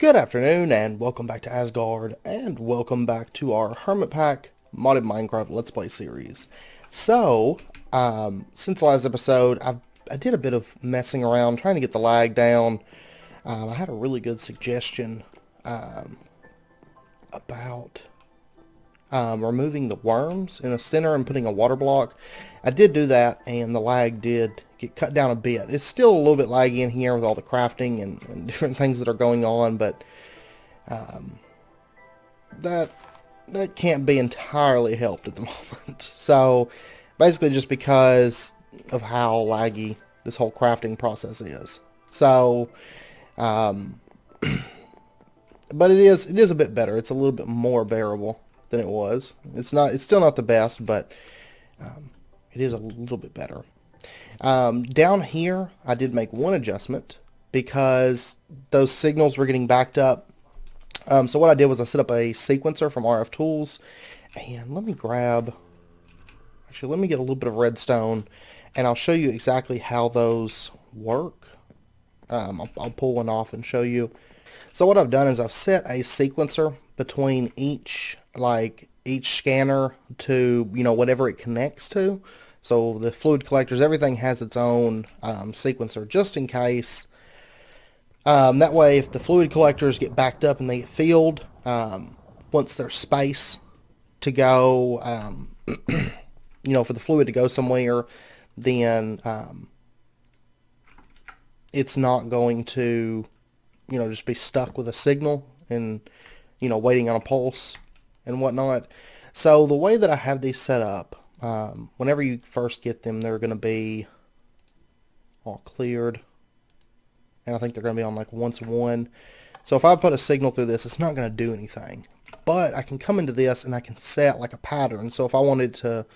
Good afternoon, and welcome back to Asgard, and welcome back to our Hermitpack modded Minecraft Let's Play series. Since the last episode, I did a bit of messing around, trying to get the lag down. I had a really good suggestion about removing the worms in the center and putting a water block. I did do that, and the lag did get cut down a bit. It's still a little bit laggy in here with all the crafting and different things that are going on, but that can't be entirely helped at the moment. So basically just because of how laggy this whole crafting process is. So but it is a bit better. It's a little bit more bearable than it was. It's still not the best, but it is a little bit better. Down here I did make one adjustment because those signals were getting backed up. So what I did was I set up a sequencer from RF Tools, and let me get a little bit of redstone, and I'll show you exactly how those work. I'll pull one off and show you. So what I've done is I've set a sequencer between each scanner to, whatever it connects to. So the fluid collectors, everything has its own sequencer, just in case. That way, if the fluid collectors get backed up and they get filled, once there's space to go, for the fluid to go somewhere, then it's not going to, just be stuck with a signal and, waiting on a pulse and whatnot. So the way that I have these set up, whenever you first get them, they're going to be all cleared. And I think they're going to be on like once one. So if I put a signal through this, it's not going to do anything. But I can come into this and I can set like a pattern. So if I wanted to,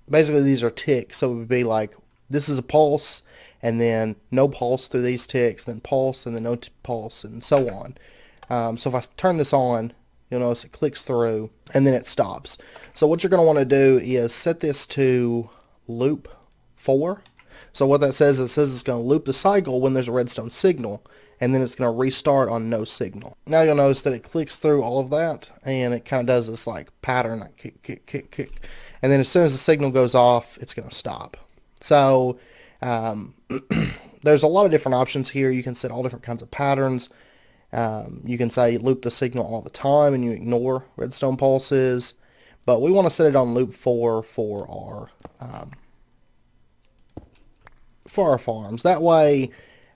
basically these are ticks. So it would be like, this is a pulse, and then no pulse through these ticks, then pulse, and then no pulse, and so on. So if I turn this on, you'll notice it clicks through, and then it stops. So what you're going to want to do is set this to loop 4. So what that says, it says it's going to loop the cycle when there's a redstone signal, and then it's going to restart on no signal. Now you'll notice that it clicks through all of that, and it kind of does this like pattern, like kick, kick, kick, kick. And then as soon as the signal goes off, it's going to stop. So there's a lot of different options here. You can set all different kinds of patterns. You can say loop the signal all the time and you ignore redstone pulses. But we want to set it on loop 4 for our farms. That way,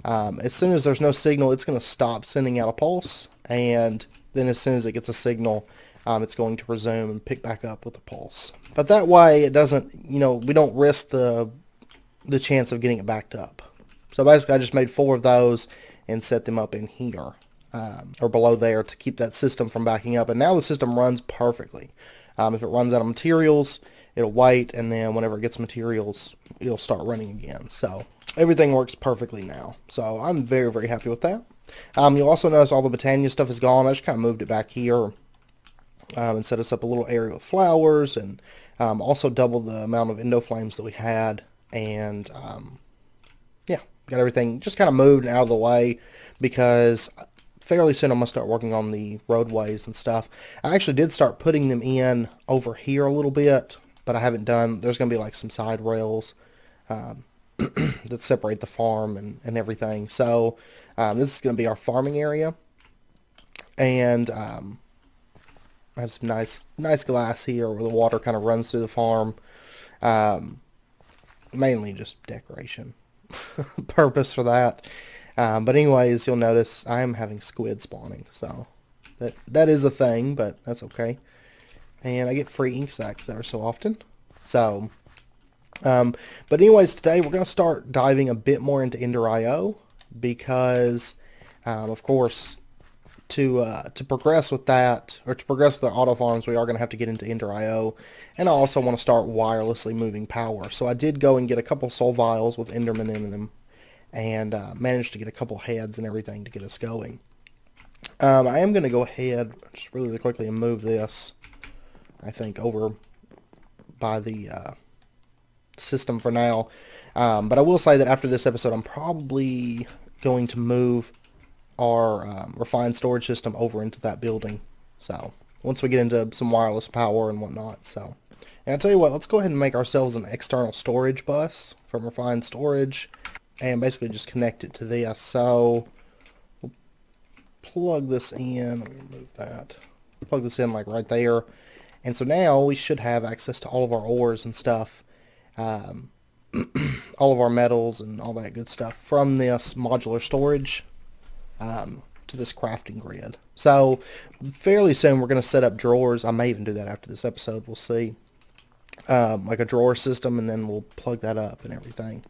as soon as there's no signal, it's going to stop sending out a pulse, and then as soon as it gets a signal, it's going to resume and pick back up with a pulse. But that way, it doesn't, we don't risk the chance of getting it backed up. So basically, I just made 4 of those and set them up in here, or below there, to keep that system from backing up. And now the system runs perfectly. If it runs out of materials, it'll wait, and then whenever it gets materials, it'll start running again. So everything works perfectly now. So I'm very, very happy with that. You'll also notice all the Botania stuff is gone. I just kind of moved it back here and set us up a little area with flowers, and also doubled the amount of endo flames that we had. And yeah, got everything just kind of moved and out of the way, because fairly soon I'm going to start working on the roadways and stuff. I actually did start putting them in over here a little bit, but I haven't done, there's going to be like some side rails that separate the farm and everything. So this is going to be our farming area. And I have some nice glass here where the water kind of runs through the farm. Mainly just decoration purpose for that. But anyways, you'll notice I am having squid spawning, so that is a thing, but that's okay. And I get free ink sacks ever so often. So, but anyways, today we're going to start diving a bit more into Ender IO, because, of course, to progress with that, or to progress with the auto farms, we are going to have to get into Ender IO, and I also want to start wirelessly moving power. So I did go and get a couple soul vials with Enderman in them, and managed to get a couple heads and everything to get us going. I am going to go ahead just really, really quickly and move this, I think, over by the system for now. But I will say that after this episode, I'm probably going to move our refined storage system over into that building. So once we get into some wireless power and whatnot. So, and I'll tell you what, let's go ahead and make ourselves an external storage bus from refined storage and basically just connect it to this. So we'll plug this in. Let me move that. Plug this in like right there. And so now we should have access to all of our ores and stuff. All of our metals and all that good stuff from this modular storage to this crafting grid. So fairly soon we're going to set up drawers. I may even do that after this episode. We'll see. Like a drawer system, and then we'll plug that up and everything.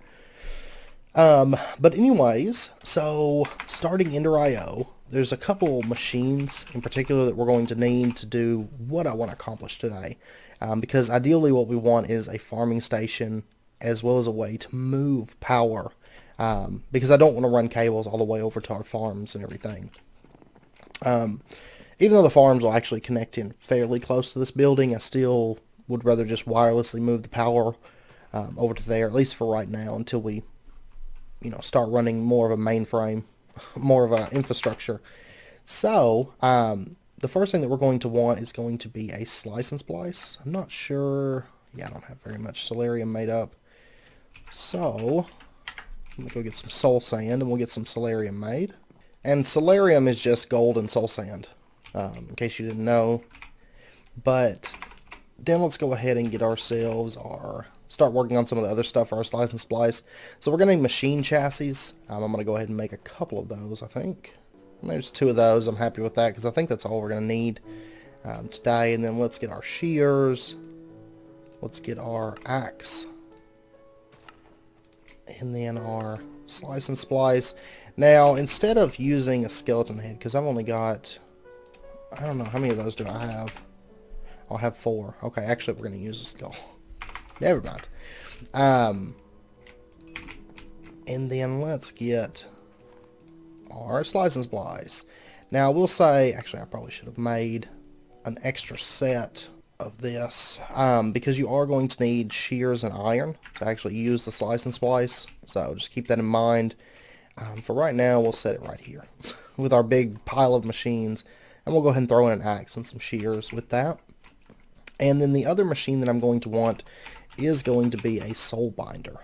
But anyways, so starting Ender IO, there's a couple machines in particular that we're going to need to do what I want to accomplish today. Because ideally what we want is a farming station as well as a way to move power. Because I don't want to run cables all the way over to our farms and everything. Even though the farms will actually connect in fairly close to this building, I still would rather just wirelessly move the power over to there, at least for right now, until we, start running more of a mainframe, more of an infrastructure. So, the first thing that we're going to want is going to be a slice and splice. I'm not sure. Yeah, I don't have very much solarium made up. So, let me go get some soul sand and we'll get some solarium made. And solarium is just gold and soul sand, in case you didn't know. But then let's go ahead and get ourselves start working on some of the other stuff for our slice and splice. So we're going to need machine chassis. I'm going to go ahead and make a couple of those, I think. And there's 2 of those. I'm happy with that because I think that's all we're going to need today. And then let's get our shears. Let's get our axe. And then our slice and splice. Now, instead of using a skeleton head, because I've only got, I don't know, how many of those do I have? I'll have 4. Okay, actually, we're going to use a skull. Never mind. And then let's get our slice and splice. Now, I will say, actually, I probably should have made an extra set of this, because you are going to need shears and iron to actually use the slice and splice. So just keep that in mind. For right now, we'll set it right here with our big pile of machines. And we'll go ahead and throw in an axe and some shears with that. And then the other machine that I'm going to want is going to be a soul binder.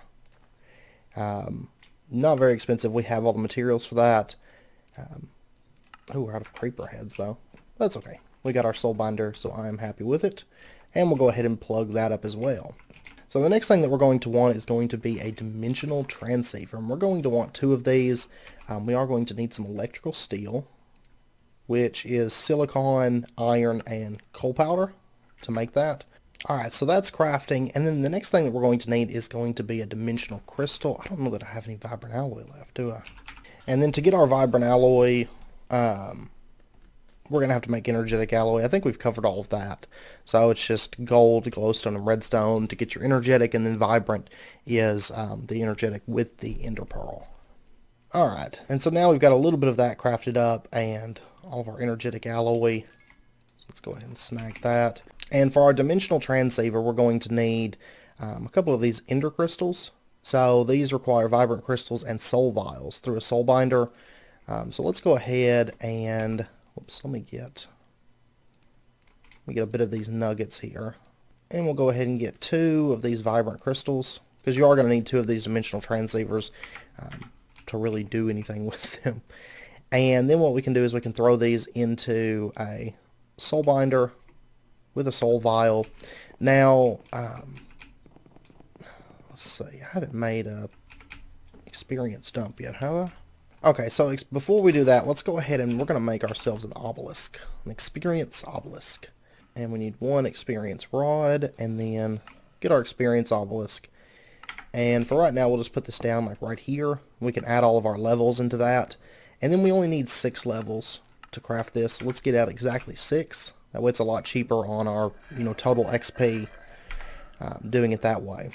Not very expensive. We have all the materials for that. Oh, we're out of creeper heads though. That's okay. We got our soul binder, so I am happy with it. And we'll go ahead and plug that up as well. So the next thing that we're going to want is going to be a dimensional transceiver. And we're going to want 2 of these. We are going to need some electrical steel, which is silicon, iron, and coal powder to make that. Alright, so that's crafting. And then the next thing that we're going to need is going to be a dimensional crystal. I don't know that I have any vibrant alloy left, do I? And then to get our vibrant alloy, we're going to have to make energetic alloy. I think we've covered all of that. So it's just gold, glowstone, and redstone to get your energetic, and then vibrant is the energetic with the ender pearl. Alright, and so now we've got a little bit of that crafted up and all of our energetic alloy. So let's go ahead and snag that. And for our dimensional transceiver, we're going to need a couple of these ender crystals. So these require vibrant crystals and soul vials through a soul binder. So let's go ahead and, oops, let me get a bit of these nuggets here. And we'll go ahead and get 2 of these vibrant crystals, because you are going to need 2 of these dimensional transceivers to really do anything with them. And then what we can do is we can throw these into a soul binder with a soul vial. Now, let's see, I haven't made a experience dump yet, have I? Okay, so before we do that, let's go ahead and we're going to make ourselves an obelisk, an experience obelisk. And we need 1 experience rod, and then get our experience obelisk. And for right now, we'll just put this down like right here. We can add all of our levels into that. And then we only need 6 levels to craft this. So let's get out exactly 6. That way it's a lot cheaper on our, total XP doing it that way.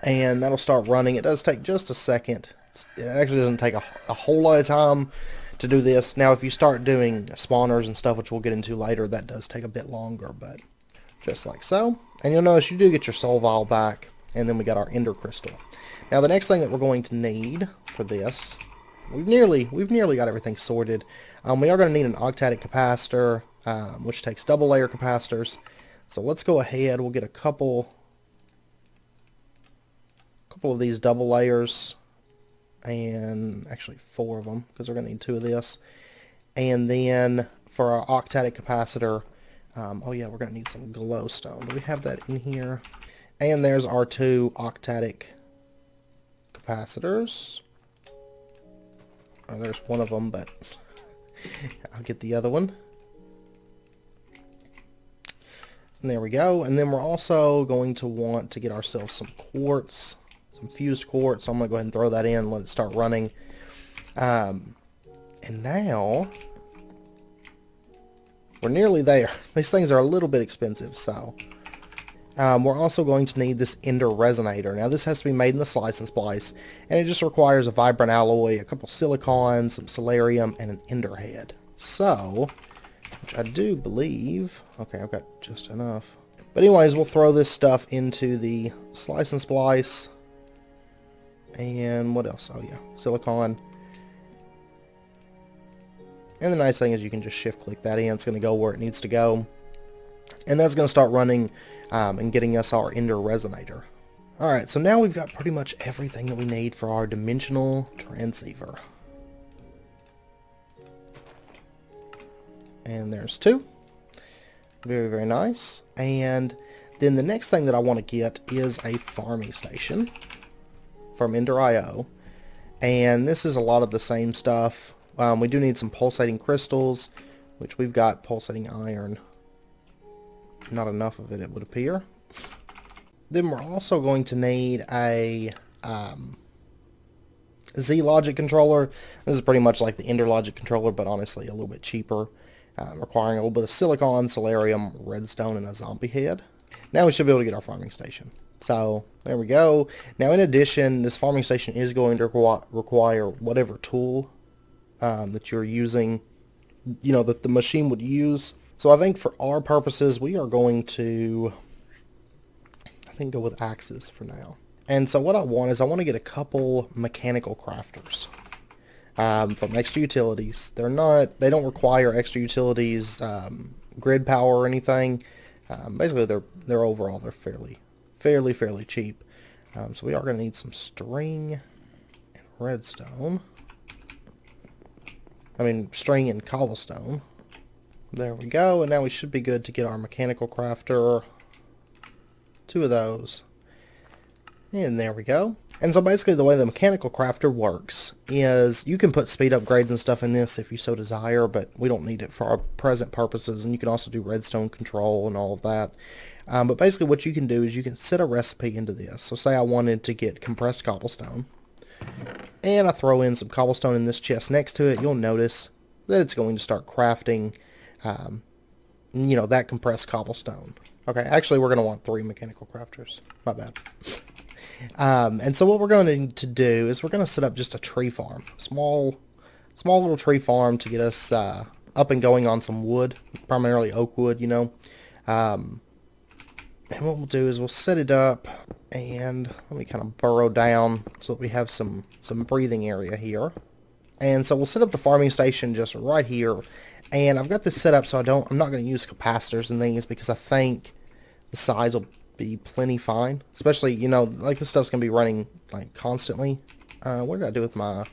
And that'll start running. It does take just a second. It actually doesn't take a whole lot of time to do this. Now, if you start doing spawners and stuff, which we'll get into later, that does take a bit longer, but just like so. And you'll notice you do get your soul vial back. and then we got our ender crystal. Now the next thing that we're going to need for this, we've nearly got everything sorted. We are going to need an octadic capacitor, which takes double layer capacitors. So let's go ahead. We'll get a couple of these double layers, and actually 4 of them, because we're going to need 2 of this. And then for our octadic capacitor, oh yeah, we're going to need some glowstone. Do we have that in here? And there's our 2 octadic capacitors. Oh, there's one of them, but I'll get the other one. And there we go. And then we're also going to want to get ourselves some quartz, some fused quartz. So I'm going to go ahead and throw that in, let it start running. And now we're nearly there. These things are a little bit expensive, so we're also going to need this ender resonator. Now this has to be made in the slice and splice, and it just requires a vibrant alloy, a couple silicon, some solarium, and an ender head. So, which I do believe, okay, I've got just enough. But anyways, we'll throw this stuff into the slice and splice. And what else? Oh yeah, silicon. And the nice thing is you can just shift click that in. It's going to go where it needs to go. And that's going to start running and getting us our ender resonator. Alright, so now we've got pretty much everything that we need for our dimensional transceiver. And there's 2. Very, very nice. And then the next thing that I want to get is a farming station from Ender.io. And this is a lot of the same stuff. We do need some pulsating crystals, which we've got pulsating iron. Not enough of it, it would appear. Then we're also going to need a Z-Logic controller. This is pretty much like the Ender Logic controller, but honestly a little bit cheaper. Requiring a little bit of silicon, solarium, redstone, and a zombie head. Now we should be able to get our farming station. So, there we go. Now in addition, this farming station is going to require whatever tool that you're using, you know, that the machine would use. So I think for our purposes, we are going to, I think, go with axes for now. And so what I want is I want to get a couple mechanical crafters from extra utilities. They don't require extra utilities, grid power or anything. Basically, they're overall they're fairly cheap. So we are going to need some string and redstone. I mean, string and cobblestone. There we go, and now we should be good to get our mechanical crafter. 2 of those. And there we go. And so basically the way the mechanical crafter works is you can put speed upgrades and stuff in this if you so desire, but we don't need it for our present purposes, and you can also do redstone control and all of that. But basically what you can do is you can set a recipe into this. So say I wanted to get compressed cobblestone, and I throw in some cobblestone in this chest next to it. You'll notice that it's going to start crafting, you know, that compressed cobblestone. Okay, actually we're going to want 3 mechanical crafters. My bad. And so what we're going to do is we're going to set up just a tree farm. Small little tree farm to get us up and going on some wood, primarily oak wood, you know. And what we'll do is we'll set it up, and let me kind of burrow down so that we have some breathing area here. And so we'll set up the farming station just right here. And I've got this set up so I'm not going to use capacitors and things, because I think the size will be plenty fine. Especially, you know, like this stuff's going to be running like constantly. What did I do with my...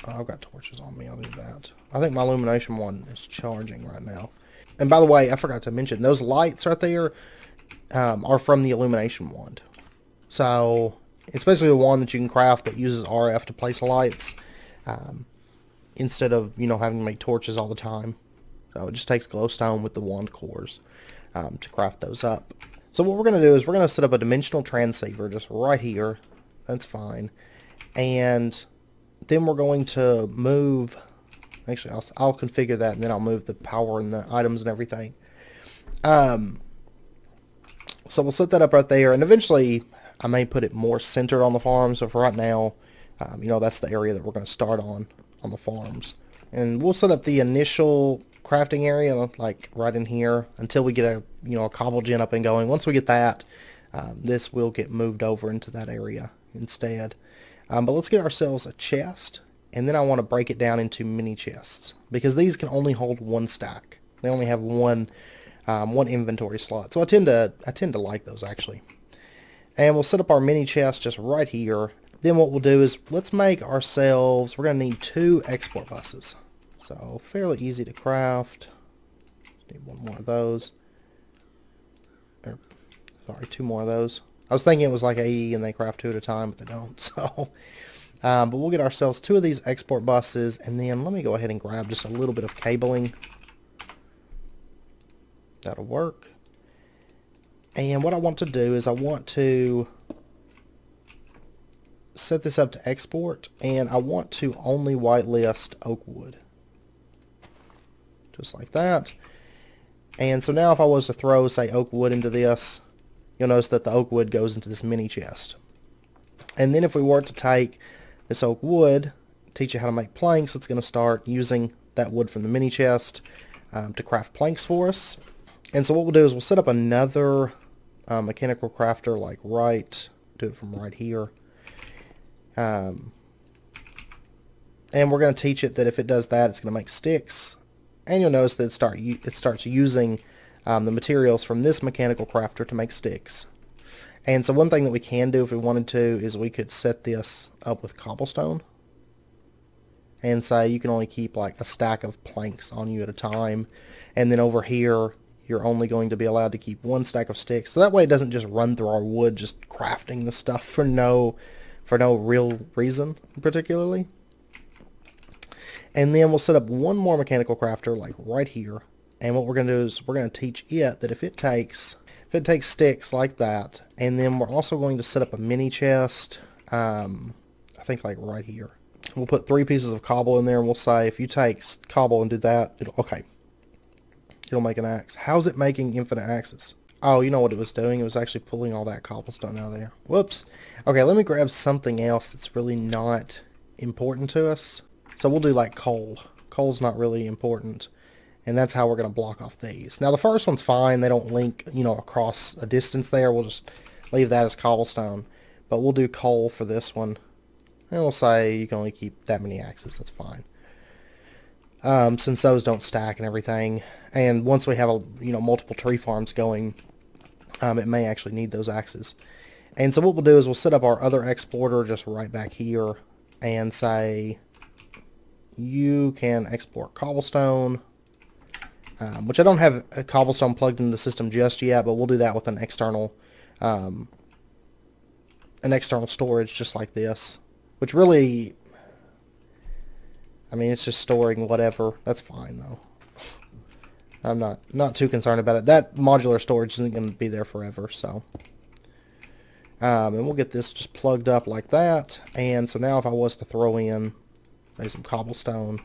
Oh, I've got torches on me. I'll do that. I think my illumination one is charging right now. And by the way, I forgot to mention, those lights right there are from the illumination wand. So it's basically a wand that you can craft that uses RF to place lights, instead of, you know, having to make torches all the time. So it just takes glowstone with the wand cores to craft those up. So what we're going to do is we're going to set up a dimensional transceiver just right here. That's fine. And then we're going to move... Actually, I'll configure that, and then I'll move the power and the items and everything. So we'll set that up right there, and eventually I may put it more centered on the farm. So for right now, you know, that's the area that we're going to start on the farms. And we'll set up the initial crafting area like right in here until we get a cobble gen up and going. Once we get that, this will get moved over into that area instead. But let's get ourselves a chest, and then I want to break it down into mini chests because these can only hold one stack. They only have one inventory slot, so I tend to like those actually. And we'll set up our mini chest just right here. Then what we'll do is let's make ourselves. We're gonna need 2 export buses, so fairly easy to craft. Need 1 more of those. Sorry, 2 more of those. I was thinking it was like AE and they craft 2 at a time, but they don't. So, but we'll get ourselves 2 of these export buses, and then let me go ahead and grab just a little bit of cabling. That'll work. And what I want to do is I want to set this up to export, and I want to only whitelist oak wood. Just like that. And so now if I was to throw, say, oak wood into this, you'll notice that the oak wood goes into this mini chest. And then if we were to take this oak wood, teach you how to make planks, it's going to start using that wood from the mini chest to craft planks for us. And so what we'll do is we'll set up another mechanical crafter, like do it from right here. And we're going to teach it that if it does that, it's going to make sticks. And you'll notice that it starts using the materials from this mechanical crafter to make sticks. And so one thing that we can do if we wanted to is we could set this up with cobblestone and say you can only keep like a stack of planks on you at a time, and then over here you're only going to be allowed to keep 1 stack of sticks, so that way it doesn't just run through our wood just crafting the stuff for no real reason particularly. And then we'll set up 1 more mechanical crafter like right here, and what we're going to do is we're going to teach it that if it takes sticks like that, and then we're also going to set up a mini chest, I think like right here. We'll put 3 pieces of cobble in there, and we'll say if you take cobble and do that, it'll make an axe. How's it making infinite axes? Oh, you know what it was doing? It was actually pulling all that cobblestone out of there. Whoops. Okay, let me grab something else that's really not important to us. So we'll do like coal. Coal's not really important. And that's how we're going to block off these. Now the first one's fine. They don't link, across a distance there. We'll just leave that as cobblestone. But we'll do coal for this one. And we'll say you can only keep that many axes. That's fine. Since those don't stack and everything. And once we have multiple tree farms going, it may actually need those axes. And so what we'll do is we'll set up our other exporter just right back here and say you can export cobblestone, which I don't have a cobblestone plugged into the system just yet, but we'll do that with an external storage just like this, which really, I mean, it's just storing whatever. That's fine though. I'm not too concerned about it. That modular storage isn't going to be there forever, so. And we'll get this just plugged up like that. And so now if I was to throw in, say, some cobblestone,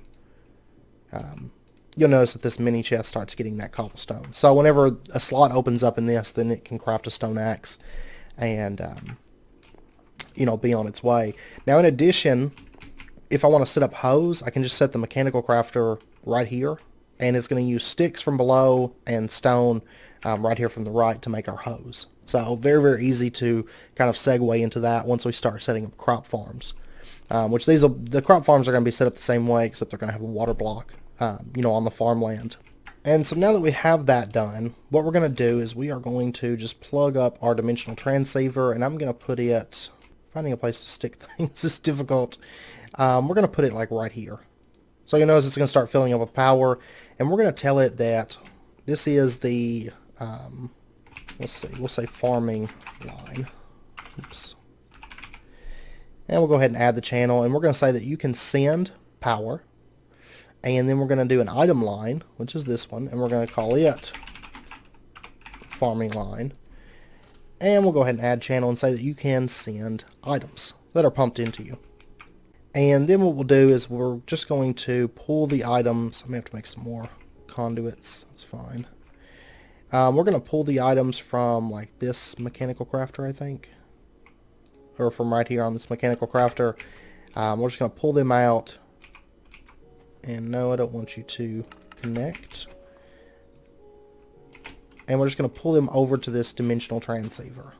you'll notice that this mini chest starts getting that cobblestone. So whenever a slot opens up in this, then it can craft a stone axe and, be on its way. Now in addition, if I want to set up hose, I can just set the mechanical crafter right here, and it's going to use sticks from below and stone right here from the right to make our hose. So very, very easy to kind of segue into that once we start setting up crop farms. Which the crop farms are going to be set up the same way, except they're going to have a water block, on the farmland. And so now that we have that done, what we're going to do is we are going to just plug up our dimensional transceiver, and I'm going to put it, finding a place to stick things is difficult. We're going to put it like right here. So you'll notice it's going to start filling up with power, and we're going to tell it that this is the, let's see, we'll say farming line. Oops. And we'll go ahead and add the channel, and we're going to say that you can send power, and then we're going to do an item line, which is this one, and we're going to call it farming line. And we'll go ahead and add channel and say that you can send items that are pumped into you. And then what we'll do is we're just going to pull the items. I may have to make some more conduits. That's fine. We're going to pull the items from like this mechanical crafter, I think. Or from right here on this mechanical crafter. We're just going to pull them out. And no, I don't want you to connect. And we're just going to pull them over to this dimensional transceiver.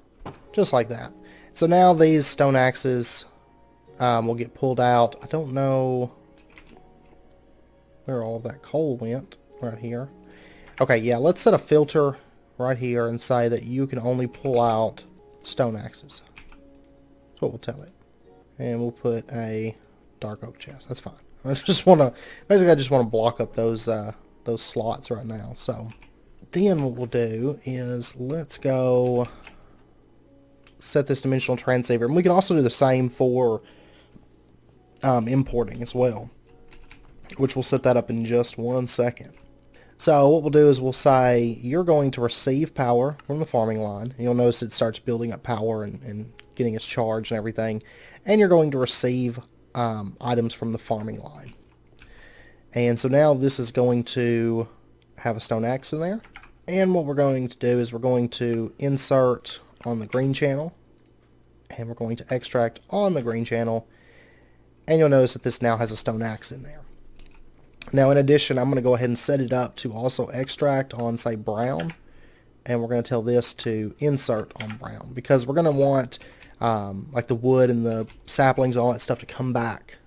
just like that. So now these stone axes will get pulled out. I don't know where all of that coal went. Right here. Okay, yeah, let's set a filter right here and say that you can only pull out stone axes. That's what we'll tell it. And we'll put a dark oak chest. That's fine. I just want to, basically I just want to block up those slots right now. So then what we'll do is let's go set this dimensional transceiver. And we can also do the same for importing as well, which we'll set that up in just 1 second. So what we'll do is we'll say you're going to receive power from the farming line. And you'll notice it starts building up power and getting its charge and everything. And you're going to receive items from the farming line. And so now this is going to have a stone axe in there. And what we're going to do is we're going to insert on the green channel. And we're going to extract on the green channel. And you'll notice that this now has a stone axe in there. Now in addition, I'm going to go ahead and set it up to also extract on, say, brown. And we're going to tell this to insert on brown. Because we're going to want like the wood and the saplings and all that stuff to come back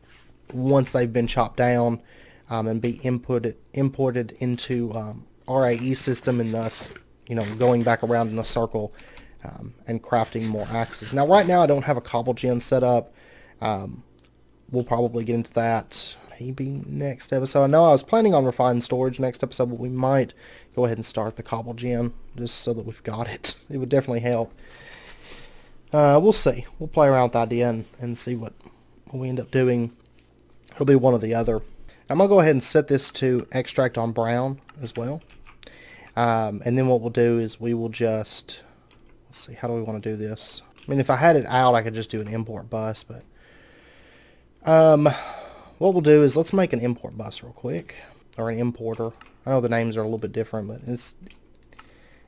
once they've been chopped down and be imported into RAE system, and thus, going back around in a circle and crafting more axes. Now right now I don't have a cobble gen set up. We'll probably get into that maybe next episode. I know I was planning on refined storage next episode, but we might go ahead and start the cobble gen just so that we've got it. It would definitely help. We'll see. We'll play around with the idea and see what we end up doing. It'll be one or the other. I'm going to go ahead and set this to extract on brown as well. And then what we'll do is we will just, let's see, how do we want to do this? I mean, if I had it out, I could just do an import bus, but what we'll do is let's make an import bus real quick, or an importer. I know the names are a little bit different, but it's,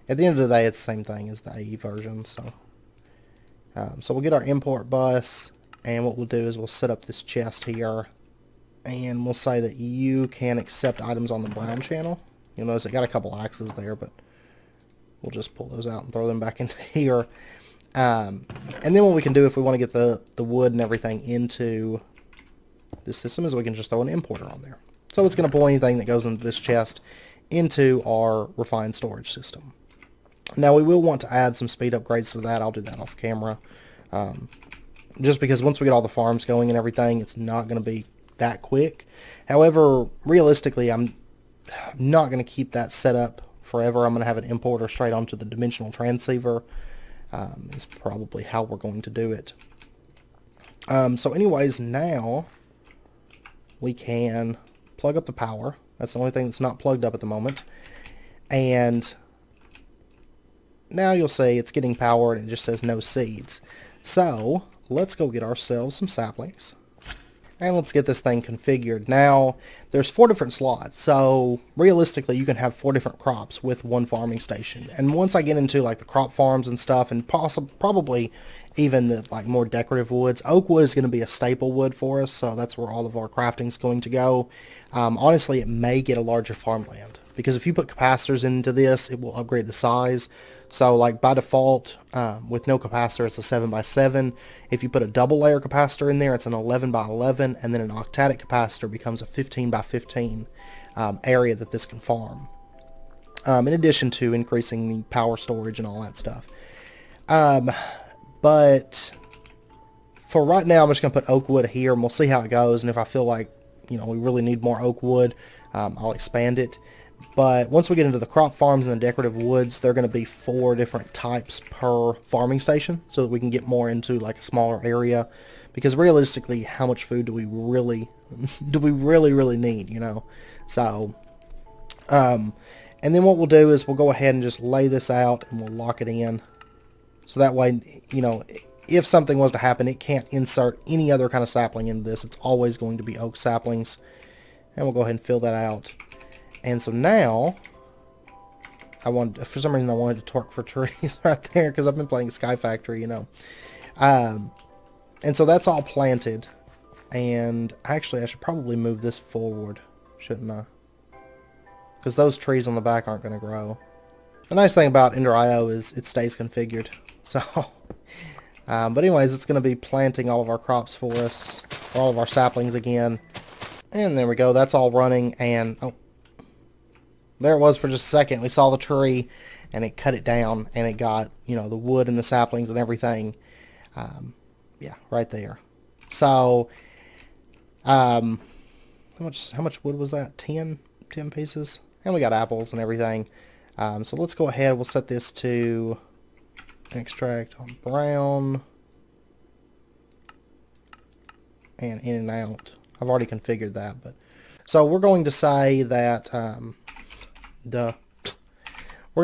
at the end of the day, it's the same thing as the AE version. So we'll get our import bus, and what we'll do is we'll set up this chest here, and we'll say that you can accept items on the brown channel. You'll notice it got a couple axes there, but we'll just pull those out and throw them back into here. And then what we can do if we want to get the wood and everything into this system is we can just throw an importer on there. So it's going to pull anything that goes into this chest into our refined storage system. Now we will want to add some speed upgrades to that. I'll do that off camera. Just because once we get all the farms going and everything, it's not going to be that quick. However, realistically, I'm not going to keep that set up forever. I'm going to have an importer straight onto the dimensional transceiver. Is probably how we're going to do it. So anyways, now we can plug up the power. That's the only thing that's not plugged up at the moment. And now you'll see it's getting power and it just says no seeds. So let's go get ourselves some saplings. And let's get this thing configured. Now, there's 4 different slots, so realistically you can have 4 different crops with one farming station. And once I get into like the crop farms and stuff, and probably even the like more decorative woods, oak wood is going to be a staple wood for us, so that's where all of our crafting is going to go. Honestly, it may get a larger farmland, because if you put capacitors into this, it will upgrade the size. So like by default, with no capacitor, it's a 7x7. If you put a double layer capacitor in there, it's an 11x11, and then an octatic capacitor becomes a 15x15 area that this can farm. In addition to increasing the power storage and all that stuff. But for right now, I'm just going to put oak wood here, and we'll see how it goes. And if I feel like, we really need more oak wood, I'll expand it. But once we get into the crop farms and the decorative woods, there are going to be 4 different types per farming station, so that we can get more into like a smaller area. Because realistically, how much food do we really need, So, and then what we'll do is we'll go ahead and just lay this out and we'll lock it in. So that way, if something was to happen, it can't insert any other kind of sapling into this. It's always going to be oak saplings. And we'll go ahead and fill that out. And so now, for some reason I wanted to torque for trees right there, because I've been playing Sky Factory, And so that's all planted. And actually I should probably move this forward, shouldn't I? Because those trees on the back aren't going to grow. The nice thing about Ender IO is it stays configured. So But anyways, it's going to be planting all of our crops for us, all of our saplings again. And there we go. That's all running. And oh, there it was for just a second. We saw the tree, and it cut it down, and it got, you know, the wood and the saplings and everything. Yeah, right there. So, how much wood was that? 10 pieces. And we got apples and everything. So let's go ahead. We'll set this to extract on brown and in and out. I've already configured that, but so we're going to say that we're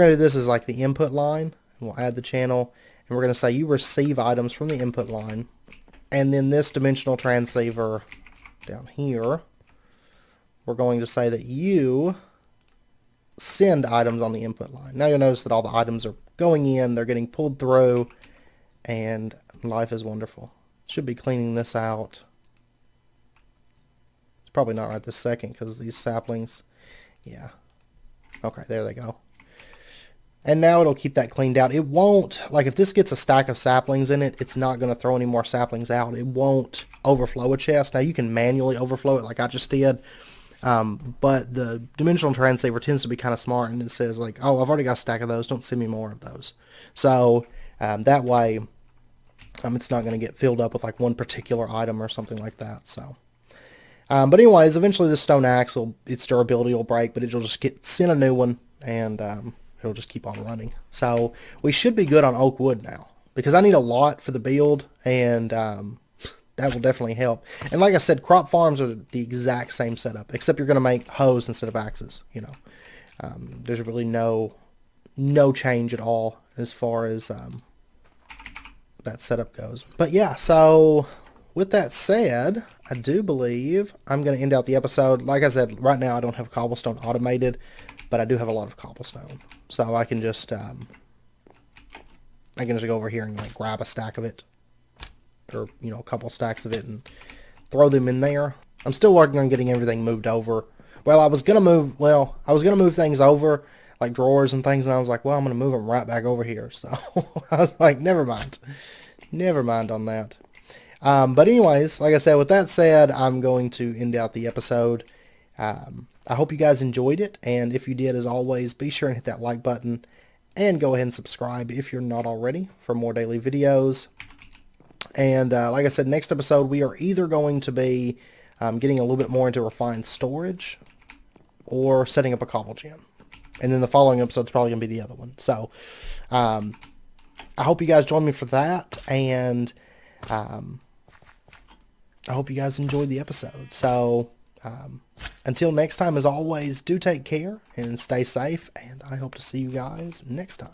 going to do this as like the input line. We'll add the channel, and we're going to say you receive items from the input line, and then this dimensional transceiver down here, we're going to say that you send items on the input line. Now you'll notice that all the items are going in, they're getting pulled through, and life is wonderful. Should be cleaning this out. It's probably not right this second because these saplings, yeah. Okay, there they go. And now it'll keep that cleaned out. It won't, like if this gets a stack of saplings in it, it's not going to throw any more saplings out. It won't overflow a chest. Now you can manually overflow it like I just did. But the dimensional transceiver tends to be kind of smart, and it says like, oh, I've already got a stack of those. Don't send me more of those. So that way it's not going to get filled up with like one particular item or something like that. So, but anyways, eventually this stone axe, its durability will break, but it'll just get sent a new one, and it'll just keep on running. So we should be good on oak wood now, because I need a lot for the build, and that will definitely help. And like I said, crop farms are the exact same setup, except you're going to make hoes instead of axes. You know, there's really no change at all as far as that setup goes. But yeah, so with that said, I do believe I'm going to end out the episode. Like I said, right now I don't have cobblestone automated, but I do have a lot of cobblestone, so I can just go over here and like grab a stack of it, or you know, a couple stacks of it, and throw them in there. I'm still working on getting everything moved over. Well, I was gonna move things over, like drawers and things, and I was like, well, I'm gonna move them right back over here. So I was like, never mind on that. But anyways, like I said, with that said, I'm going to end out the episode. I hope you guys enjoyed it, and if you did, as always, be sure and hit that like button, and go ahead and subscribe if you're not already for more daily videos. And like I said, next episode we are either going to be getting a little bit more into refined storage, or setting up a cobble gym. And then the following episode is probably going to be the other one. So I hope you guys join me for that, and I hope you guys enjoyed the episode. So until next time, as always, do take care and stay safe, and I hope to see you guys next time.